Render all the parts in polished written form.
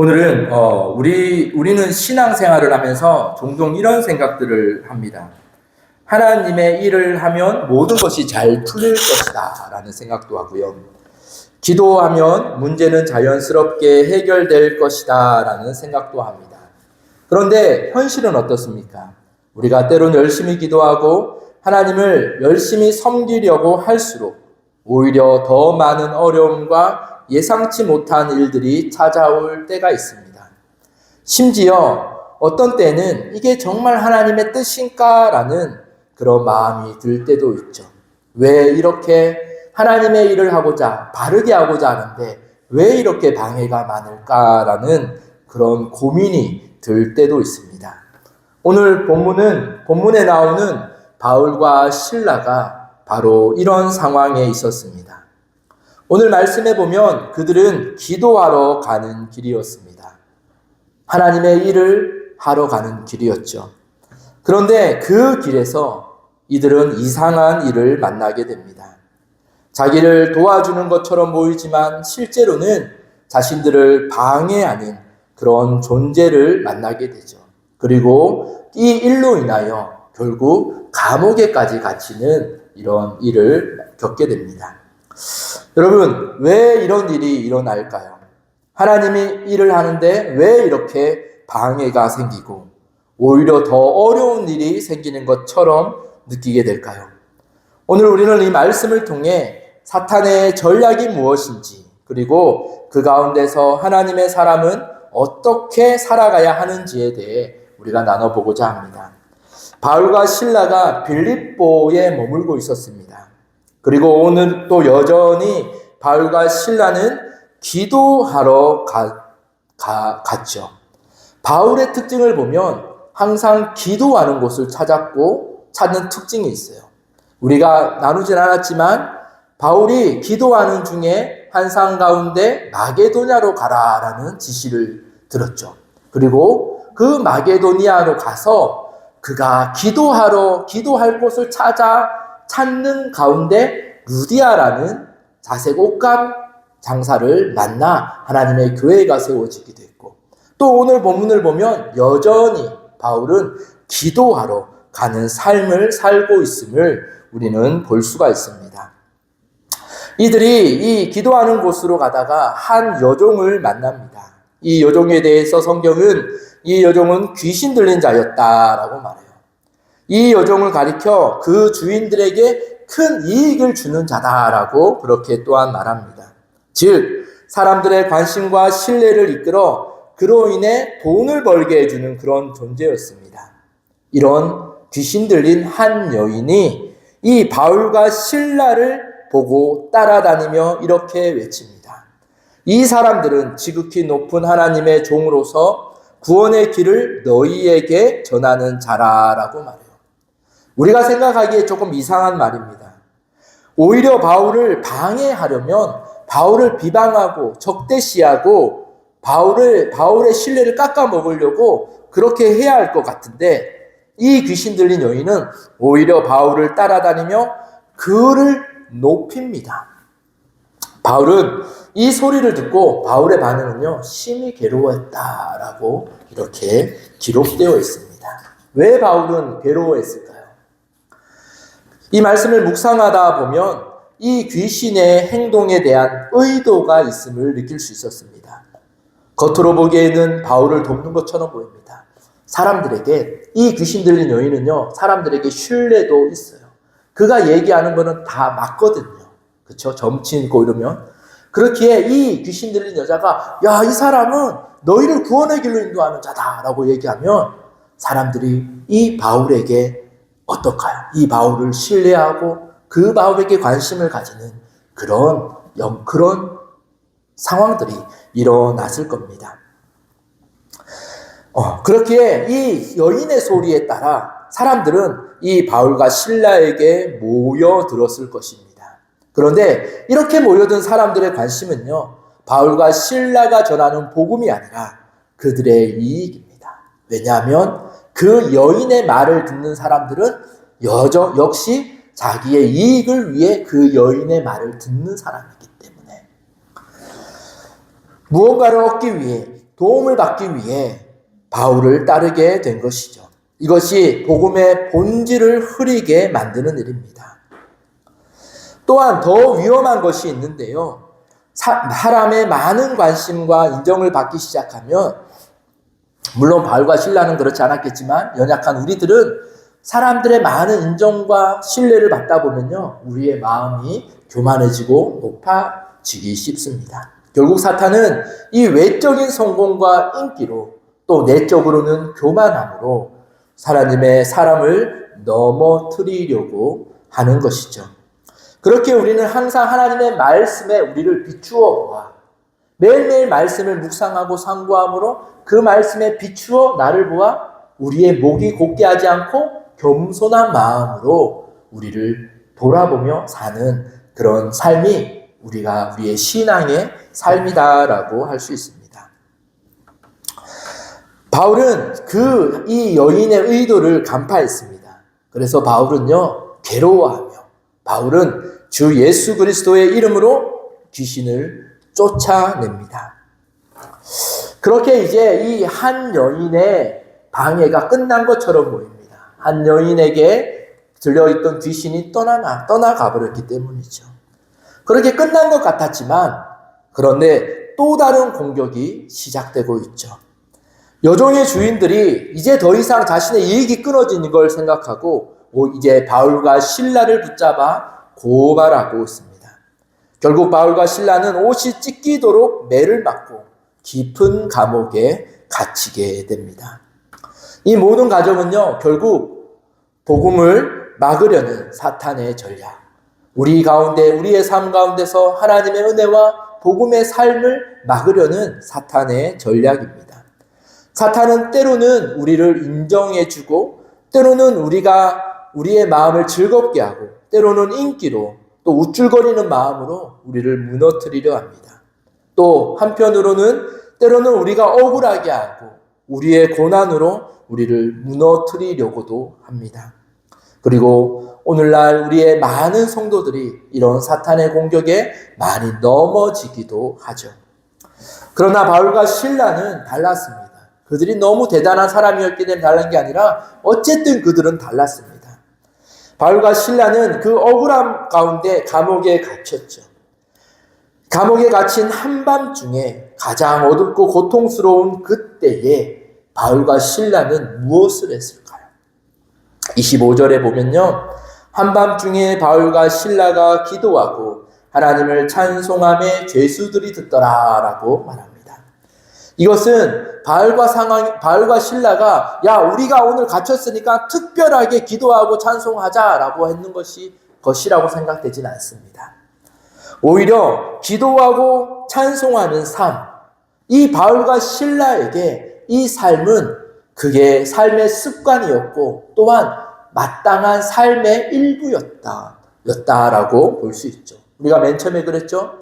오늘은 우리는 신앙생활을 하면서 종종 이런 생각들을 합니다. 하나님의 일을 하면 모든 것이 잘 풀릴 것이다 라는 생각도 하고요. 기도하면 문제는 자연스럽게 해결될 것이다 라는 생각도 합니다. 그런데 현실은 어떻습니까? 우리가 때론 열심히 기도하고 하나님을 열심히 섬기려고 할수록 오히려 더 많은 어려움과 예상치 못한 일들이 찾아올 때가 있습니다. 심지어 어떤 때는 이게 정말 하나님의 뜻인가라는 그런 마음이 들 때도 있죠. 왜 이렇게 하나님의 일을 하고자, 바르게 하고자 하는데 왜 이렇게 방해가 많을까라는 그런 고민이 들 때도 있습니다. 오늘 본문에 나오는 바울과 실라가 바로 이런 상황에 있었습니다. 오늘 말씀에 보면 그들은 기도하러 가는 길이었습니다. 하나님의 일을 하러 가는 길이었죠. 그런데 그 길에서 이들은 이상한 일을 만나게 됩니다. 자기를 도와주는 것처럼 보이지만 실제로는 자신들을 방해하는 그런 존재를 만나게 되죠. 그리고 이 일로 인하여 결국 감옥에까지 갇히는 이런 일을 겪게 됩니다. 여러분, 왜 이런 일이 일어날까요? 하나님이 일을 하는데 왜 이렇게 방해가 생기고 오히려 더 어려운 일이 생기는 것처럼 느끼게 될까요? 오늘 우리는 이 말씀을 통해 사탄의 전략이 무엇인지, 그리고 그 가운데서 하나님의 사람은 어떻게 살아가야 하는지에 대해 우리가 나눠보고자 합니다. 바울과 실라가 빌립보에 머물고 있었습니다. 그리고 오늘 또 여전히 바울과 실라는 기도하러 갔죠. 바울의 특징을 보면 항상 기도하는 곳을 찾는 특징이 있어요. 우리가 나누진 않았지만 바울이 기도하는 중에 한 상 가운데 마게도냐로 가라라는 지시를 들었죠. 그리고 그 마게도니아로 가서 그가 기도할 곳을 찾는 가운데 루디아라는 자색 옷감 장사를 만나 하나님의 교회가 세워지기도 했고, 또 오늘 본문을 보면 여전히 바울은 기도하러 가는 삶을 살고 있음을 우리는 볼 수가 있습니다. 이들이 이 기도하는 곳으로 가다가 한 여종을 만납니다. 이 여종에 대해서 성경은 이 여종은 귀신 들린 자였다라고 말해요. 이 여종을 가리켜 그 주인들에게 큰 이익을 주는 자다라고 그렇게 또한 말합니다. 즉, 사람들의 관심과 신뢰를 이끌어 그로 인해 돈을 벌게 해주는 그런 존재였습니다. 이런 귀신 들린 한 여인이 이 바울과 실라를 보고 따라다니며 이렇게 외칩니다. 이 사람들은 지극히 높은 하나님의 종으로서 구원의 길을 너희에게 전하는 자라라고 말해요. 우리가 생각하기에 조금 이상한 말입니다. 오히려 바울을 방해하려면 바울을 비방하고 적대시하고 바울의 신뢰를 깎아먹으려고 그렇게 해야 할 것 같은데, 이 귀신 들린 여인은 오히려 바울을 따라다니며 그를 높입니다. 바울은 이 소리를 듣고 바울의 반응은요, 심히 괴로워했다라고 이렇게 기록되어 있습니다. 왜 바울은 괴로워했을까요? 이 말씀을 묵상하다 보면 이 귀신의 행동에 대한 의도가 있음을 느낄 수 있었습니다. 겉으로 보기에는 바울을 돕는 것처럼 보입니다. 사람들에게, 이 귀신 들린 여인은요, 사람들에게 신뢰도 있어요. 그가 얘기하는 거는 다 맞거든요. 그렇죠? 점치 있고 이러면. 그렇기에 이 귀신 들린 여자가, 야, 이 사람은 너희를 구원의 길로 인도하는 자다라고 얘기하면 사람들이 이 바울에게 어떨까요? 이 바울을 신뢰하고 그 바울에게 관심을 가지는 그런 상황들이 일어났을 겁니다. 그렇기에 이 여인의 소리에 따라 사람들은 이 바울과 실라에게 모여들었을 것입니다. 그런데 이렇게 모여든 사람들의 관심은요, 바울과 실라가 전하는 복음이 아니라 그들의 이익입니다. 왜냐하면 그 여인의 말을 듣는 사람들은 역시 자기의 이익을 위해 그 여인의 말을 듣는 사람이기 때문에 무언가를 얻기 위해 도움을 받기 위해 바울을 따르게 된 것이죠. 이것이 복음의 본질을 흐리게 만드는 일입니다. 또한 더 위험한 것이 있는데요. 사람의 많은 관심과 인정을 받기 시작하면, 물론 바울과 실라는 그렇지 않았겠지만 연약한 우리들은 사람들의 많은 인정과 신뢰를 받다 보면요, 우리의 마음이 교만해지고 높아지기 쉽습니다. 결국 사탄은 이 외적인 성공과 인기로, 또 내적으로는 교만함으로 하나님의 사람을 넘어뜨리려고 하는 것이죠. 그렇게 우리는 항상 하나님의 말씀에 우리를 비추어 보아 매일매일 말씀을 묵상하고 상고함으로 그 말씀에 비추어 나를 보아 우리의 목이 곧게 하지 않고 겸손한 마음으로 우리를 돌아보며 사는 그런 삶이 우리의 신앙의 삶이다라고 할 수 있습니다. 바울은 이 여인의 의도를 간파했습니다. 그래서 바울은요, 괴로워하며 바울은 주 예수 그리스도의 이름으로 귀신을 쫓아냅니다. 그렇게 이제 이 한 여인의 방해가 끝난 것처럼 보입니다. 한 여인에게 들려있던 귀신이 떠나가 버렸기 때문이죠. 그렇게 끝난 것 같았지만, 그런데 또 다른 공격이 시작되고 있죠. 여종의 주인들이 이제 더 이상 자신의 이익이 끊어지는 걸 생각하고 이제 바울과 실라를 붙잡아 고발하고 있습니다. 결국 바울과 실라는 옷이 찢기도록 매를 맞고 깊은 감옥에 갇히게 됩니다. 이 모든 과정은요, 결국 복음을 막으려는 사탄의 전략, 우리의 삶 가운데서 하나님의 은혜와 복음의 삶을 막으려는 사탄의 전략입니다. 사탄은 때로는 우리를 인정해주고, 때로는 우리의 마음을 즐겁게 하고, 때로는 인기로, 또 우쭐거리는 마음으로 우리를 무너뜨리려 합니다. 또 한편으로는 때로는 우리가 억울하게 하고 우리의 고난으로 우리를 무너뜨리려고도 합니다. 그리고 오늘날 우리의 많은 성도들이 이런 사탄의 공격에 많이 넘어지기도 하죠. 그러나 바울과 실라는 달랐습니다. 그들이 너무 대단한 사람이었기 때문에 달란 게 아니라 어쨌든 그들은 달랐습니다. 바울과 실라는 그 억울함 가운데 감옥에 갇혔죠. 감옥에 갇힌 한밤중에 가장 어둡고 고통스러운 그때에 바울과 실라는 무엇을 했을까요? 25절에 보면요, 한밤중에 바울과 실라가 기도하고 하나님을 찬송하며 죄수들이 듣더라라고 말합니다. 이것은 바울과 실라가 우리가 오늘 갇혔으니까 특별하게 기도하고 찬송하자라고 했는 것이라고 생각되지는 않습니다. 오히려 기도하고 찬송하는 삶, 이 바울과 실라에게 이 삶은 그게 삶의 습관이었고 또한 마땅한 삶의 일부였다라고 볼 수 있죠. 우리가 맨 처음에 그랬죠.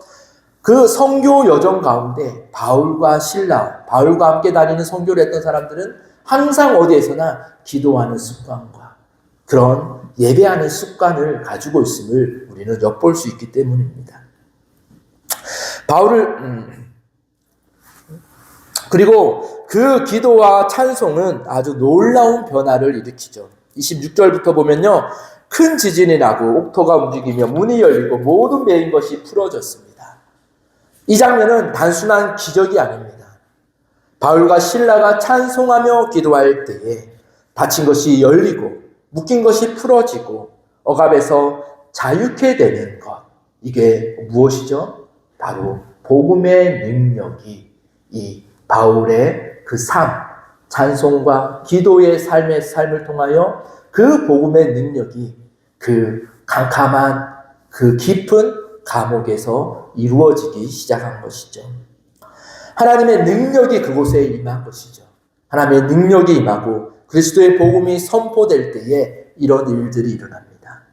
그 선교 여정 가운데 바울과 함께 다니는 선교를 했던 사람들은 항상 어디에서나 기도하는 습관과 그런 예배하는 습관을 가지고 있음을 우리는 엿볼 수 있기 때문입니다. 그리고 그 기도와 찬송은 아주 놀라운 변화를 일으키죠. 26절부터 보면요, 큰 지진이 나고 옥토가 움직이며 문이 열리고 모든 매인 것이 풀어졌습니다. 이 장면은 단순한 기적이 아닙니다. 바울과 실라가 찬송하며 기도할 때에 닫힌 것이 열리고 묶인 것이 풀어지고 억압에서 자유케 되는 것, 이게 무엇이죠? 바로 복음의 능력이 이 바울의 그 삶, 찬송과 기도의 삶을 통하여 그 복음의 능력이 그 캄캄한 그 깊은 감옥에서 이루어지기 시작한 것이죠. 하나님의 능력이 그곳에 임한 것이죠. 하나님의 능력이 임하고 그리스도의 복음이 선포될 때에 이런 일들이 일어납니다.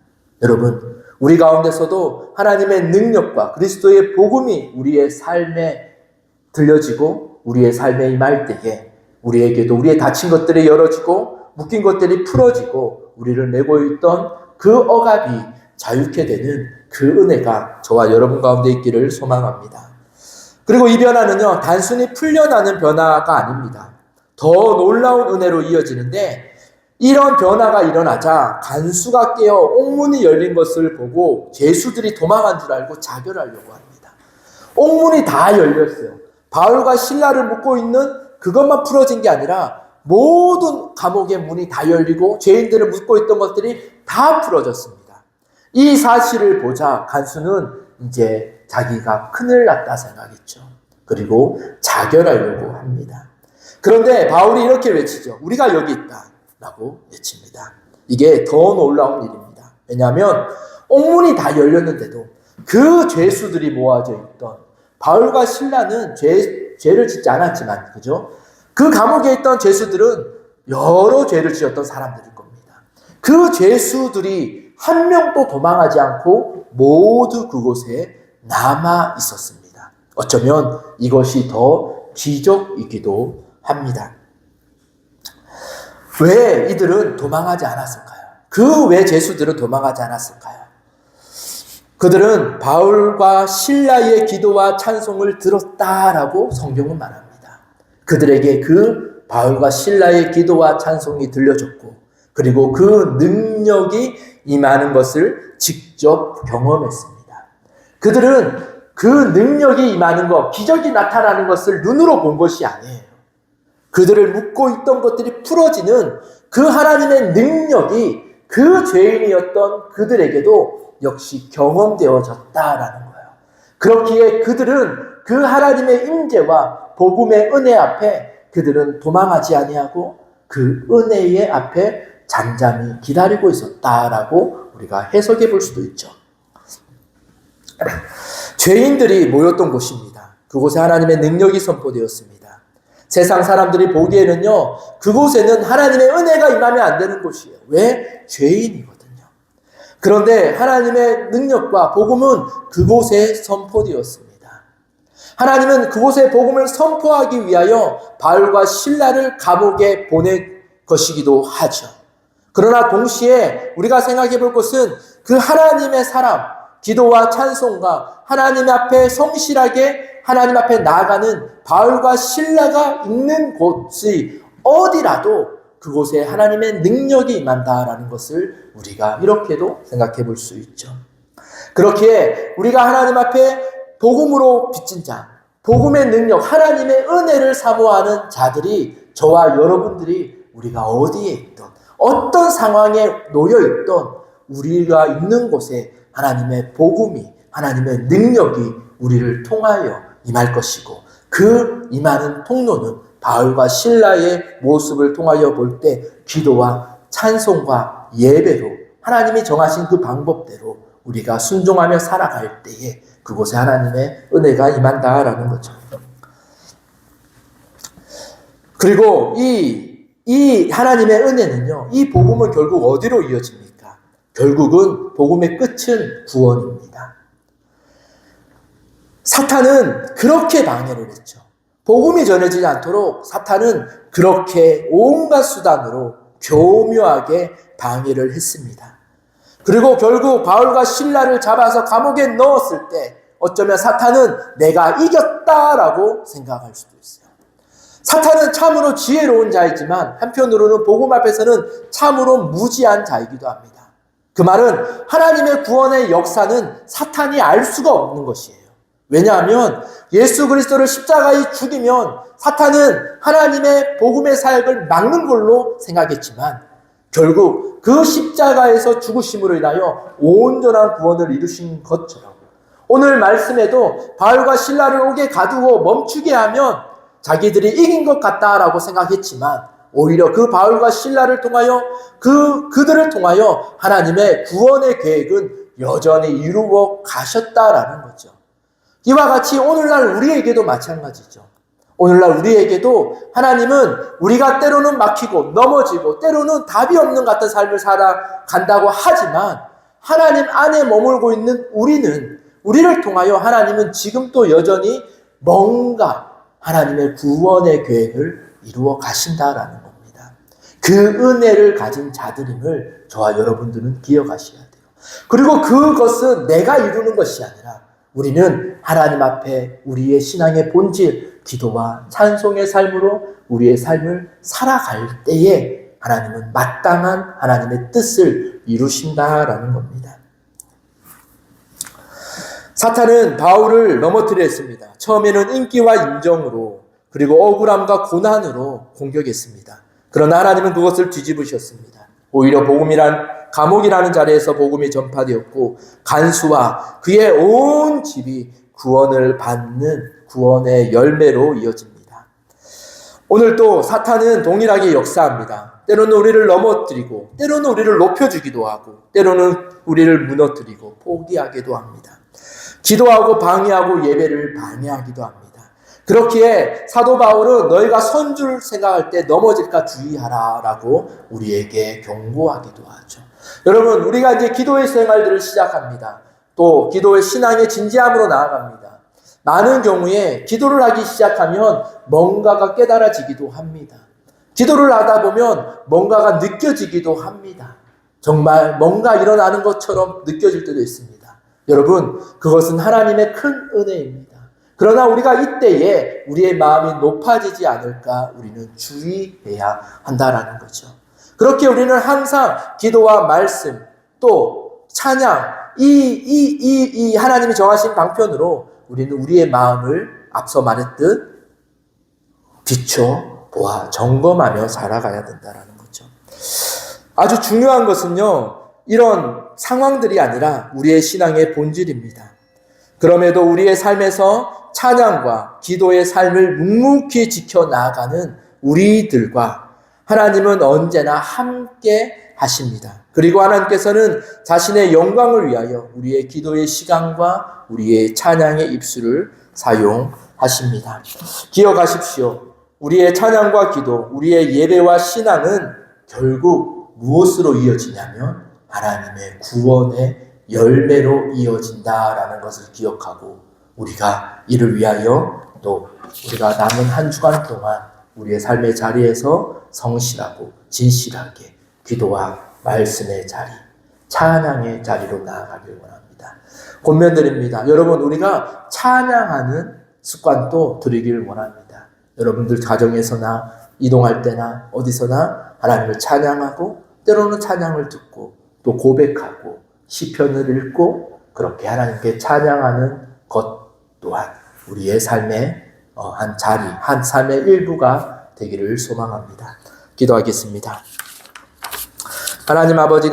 여러분, 우리 가운데서도 하나님의 능력과 그리스도의 복음이 우리의 삶에 들려지고 우리의 삶에 임할 때에 우리에게도 우리의 닫힌 것들이 열어지고 묶인 것들이 풀어지고 우리를 메고 있던 그 억압이 자유케 되는 그 은혜가 저와 여러분 가운데 있기를 소망합니다. 그리고 이 변화는요, 단순히 풀려나는 변화가 아닙니다. 더 놀라운 은혜로 이어지는데, 이런 변화가 일어나자 간수가 깨어 옥문이 열린 것을 보고 죄수들이 도망한 줄 알고 자결하려고 합니다. 옥문이 다 열렸어요. 바울과 실라를 묶고 있는 그것만 풀어진 게 아니라 모든 감옥의 문이 다 열리고 죄인들을 묶고 있던 것들이 다 풀어졌습니다. 이 사실을 보자 간수는 이제 자기가 큰일 났다 생각했죠. 그리고 자결하려고 합니다. 그런데 바울이 이렇게 외치죠. 우리가 여기 있다 라고 외칩니다. 이게 더 놀라운 일입니다. 왜냐하면 옥문이 다 열렸는데도 그 죄수들이 모아져 있던 바울과 실라는 죄를 짓지 않았지만, 그죠? 그 감옥에 있던 죄수들은 여러 죄를 지었던 사람들일 겁니다. 그 죄수들이 한 명도 도망하지 않고 모두 그곳에 남아 있었습니다. 어쩌면 이것이 더 기적이기도 합니다. 왜 이들은 도망하지 않았을까요? 그 왜 죄수들은 도망하지 않았을까요? 그들은 바울과 실라의 기도와 찬송을 들었다라고 성경은 말합니다. 그들에게 그 바울과 실라의 기도와 찬송이 들려졌고, 그리고 그 능력이 임하는 것을 직접 경험했습니다. 그들은 그 능력이 임하는 것, 기적이 나타나는 것을 눈으로 본 것이 아니에요. 그들을 묶고 있던 것들이 풀어지는 그 하나님의 능력이 그 죄인이었던 그들에게도 역시 경험되어졌다라는 거예요. 그렇기에 그들은 그 하나님의 임재와 복음의 은혜 앞에 그들은 도망하지 아니하고 그 은혜의 앞에 잠잠히 기다리고 있었다라고 우리가 해석해 볼 수도 있죠. 죄인들이 모였던 곳입니다. 그곳에 하나님의 능력이 선포되었습니다. 세상 사람들이 보기에는요, 그곳에는 하나님의 은혜가 임하면 안 되는 곳이에요. 왜? 죄인이거든요. 그런데 하나님의 능력과 복음은 그곳에 선포되었습니다. 하나님은 그곳에 복음을 선포하기 위하여 바울과 실라를 감옥에 보낼 것이기도 하죠. 그러나 동시에 우리가 생각해 볼 것은 그 하나님의 사람, 기도와 찬송과 하나님 앞에 성실하게 하나님 앞에 나아가는 바울과 실라가 있는 곳이 어디라도 그곳에 하나님의 능력이 임한다라는 것을 우리가 이렇게도 생각해 볼 수 있죠. 그렇기에 우리가 하나님 앞에 복음으로 빚진 자, 복음의 능력, 하나님의 은혜를 사모하는 자들이, 저와 여러분들이 우리가 어디에 있든 어떤 상황에 놓여 있든 우리가 있는 곳에 하나님의 복음이, 하나님의 능력이 우리를 통하여 임할 것이고, 그 임하는 통로는 바울과 실라의 모습을 통하여 볼 때 기도와 찬송과 예배로 하나님이 정하신 그 방법대로 우리가 순종하며 살아갈 때에 그곳에 하나님의 은혜가 임한다라는 거죠. 그리고 이 하나님의 은혜는요, 이 복음은 결국 어디로 이어집니까? 결국은 복음의 끝은 구원입니다. 사탄은 그렇게 방해를 했죠. 복음이 전해지지 않도록 사탄은 그렇게 온갖 수단으로 교묘하게 방해를 했습니다. 그리고 결국 바울과 실라를 잡아서 감옥에 넣었을 때 어쩌면 사탄은 내가 이겼다라고 생각할 수도 있어요. 사탄은 참으로 지혜로운 자이지만 한편으로는 복음 앞에서는 참으로 무지한 자이기도 합니다. 그 말은 하나님의 구원의 역사는 사탄이 알 수가 없는 것이에요. 왜냐하면 예수 그리스도를 십자가에 죽이면 사탄은 하나님의 복음의 사역을 막는 걸로 생각했지만 결국 그 십자가에서 죽으심으로 인하여 온전한 구원을 이루신 것처럼 오늘 말씀에도 바울과 실라를 옥에 가두고 멈추게 하면 자기들이 이긴 것 같다라고 생각했지만 오히려 그 바울과 실라를 통하여 그들을 통하여 하나님의 구원의 계획은 여전히 이루어 가셨다라는 거죠. 이와 같이 오늘날 우리에게도 마찬가지죠. 오늘날 우리에게도 하나님은 우리가 때로는 막히고 넘어지고 때로는 답이 없는 같은 삶을 살아간다고 하지만 하나님 안에 머물고 있는 우리를 통하여 하나님은 지금도 여전히 뭔가 하나님의 구원의 계획을 이루어 가신다라는 겁니다. 그 은혜를 가진 자들임을 저와 여러분들은 기억하셔야 돼요. 그리고 그것은 내가 이루는 것이 아니라 우리는 하나님 앞에 우리의 신앙의 본질, 기도와 찬송의 삶으로 우리의 삶을 살아갈 때에 하나님은 마땅한 하나님의 뜻을 이루신다라는 겁니다. 사탄은 바울을 넘어뜨려 했습니다. 처음에는 인기와 인정으로 그리고 억울함과 고난으로 공격했습니다. 그러나 하나님은 그것을 뒤집으셨습니다. 오히려 복음이란 감옥이라는 자리에서 복음이 전파되었고 간수와 그의 온 집이 구원을 받는 구원의 열매로 이어집니다. 오늘 또 사탄은 동일하게 역사합니다. 때로는 우리를 넘어뜨리고 때로는 우리를 높여주기도 하고 때로는 우리를 무너뜨리고 포기하기도 합니다. 기도하고 방해하고 예배를 방해하기도 합니다. 그렇기에 사도 바울은 너희가 선줄 생각할 때 넘어질까 주의하라 라고 우리에게 경고하기도 하죠. 여러분, 우리가 이제 기도의 생활들을 시작합니다. 또 기도의 신앙의 진지함으로 나아갑니다. 많은 경우에 기도를 하기 시작하면 뭔가가 깨달아지기도 합니다. 기도를 하다 보면 뭔가가 느껴지기도 합니다. 정말 뭔가 일어나는 것처럼 느껴질 때도 있습니다. 여러분, 그것은 하나님의 큰 은혜입니다. 그러나 우리가 이때에 우리의 마음이 높아지지 않을까 우리는 주의해야 한다라는 거죠. 그렇게 우리는 항상 기도와 말씀 또 찬양 이 하나님이 정하신 방편으로 우리는 우리의 마음을 앞서 말했듯 비춰보아 점검하며 살아가야 된다라는 거죠. 아주 중요한 것은요, 이런 상황들이 아니라 우리의 신앙의 본질입니다. 그럼에도 우리의 삶에서 찬양과 기도의 삶을 묵묵히 지켜나가는 우리들과 하나님은 언제나 함께 하십니다. 그리고 하나님께서는 자신의 영광을 위하여 우리의 기도의 시간과 우리의 찬양의 입술을 사용하십니다. 기억하십시오. 우리의 찬양과 기도, 우리의 예배와 신앙은 결국 무엇으로 이어지냐면 하나님의 구원의 열매로 이어진다라는 것을 기억하고 우리가 이를 위하여 또 우리가 남은 한 주간 동안 우리의 삶의 자리에서 성실하고 진실하게 기도와 말씀의 자리, 찬양의 자리로 나아가길 원합니다. 권면드립니다. 여러분, 우리가 찬양하는 습관도 들이길 원합니다. 여러분들 가정에서나 이동할 때나 어디서나 하나님을 찬양하고 때로는 찬양을 듣고 또 고백하고 시편을 읽고 그렇게 하나님께 찬양하는 것 또한 우리의 삶의 한 자리, 한 삶의 일부가 되기를 소망합니다. 기도하겠습니다. 하나님 아버지